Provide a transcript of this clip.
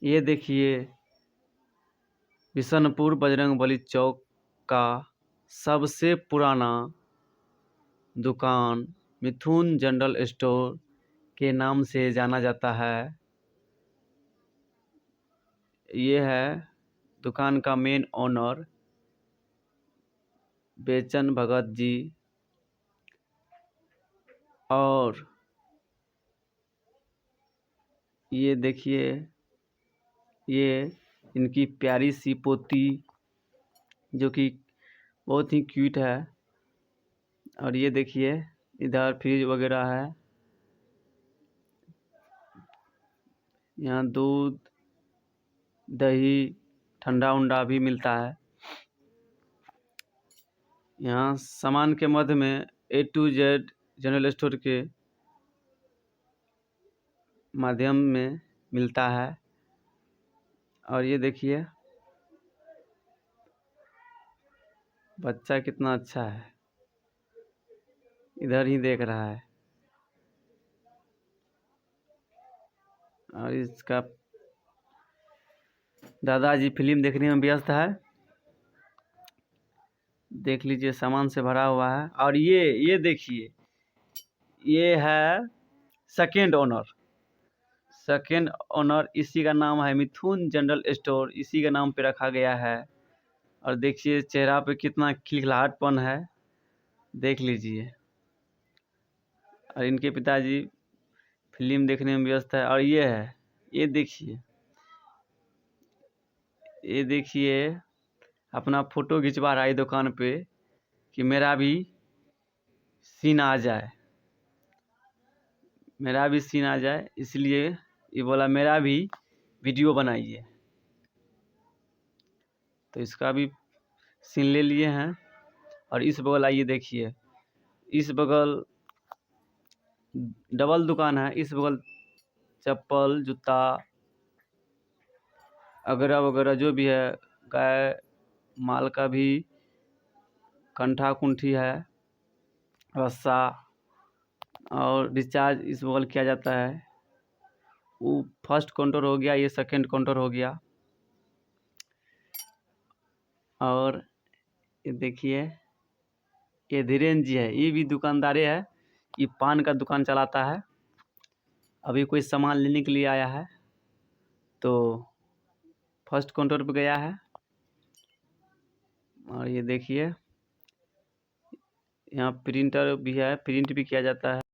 ये देखिए बिशनपुर बजरंगबली चौक का सबसे पुराना दुकान मिथुन जनरल स्टोर के नाम से जाना जाता है। ये है दुकान का मेन ओनर बेचन भगत जी। और ये देखिए ये इनकी प्यारी सी पोती जो कि बहुत ही क्यूट है। और ये देखिए इधर फ्रिज वगैरह है, यहाँ दूध दही ठंडा उंडा भी मिलता है। यहाँ सामान के मध्य में A to Z general store के माध्यम में मिलता है। और ये देखिए बच्चा कितना अच्छा है, इधर ही देख रहा है। और इसका दादाजी फिल्म देखने में व्यस्त है। देख लीजिए सामान से भरा हुआ है। और ये देखिए ये है सेकेंड ओनर, इसी का नाम है मिथुन जनरल स्टोर, इसी के नाम पे रखा गया है। और देखिए चेहरा पे कितना खिलखिलाहटपन है, देख लीजिए। और इनके पिताजी फिल्म देखने में व्यस्त है। और ये है ये देखिए अपना फोटो खिंचवा रहा है दुकान पे कि मेरा भी सीन आ जाए, इसलिए ये बोला मेरा भी वीडियो बनाइए। तो इसका भी सीन ले लिए हैं। और इस बगल आइए देखिए, इस बगल डबल दुकान है, इस बगल चप्पल जूता वगैरह वगैरह जो भी है, गाय माल का भी कंठा कुंठी है, रस्सा। और रिचार्ज इस बगल किया जाता है। वो फर्स्ट काउंटर हो गया, ये सेकंड काउंटर हो गया। और ये देखिए ये धीरेन्द्र जी है, ये भी दुकानदारे है, ये पान का दुकान चलाता है। अभी कोई सामान लेने के लिए आया है तो फर्स्ट काउंटर पे गया है। और ये देखिए यहाँ प्रिंटर भी है, प्रिंट भी किया जाता है।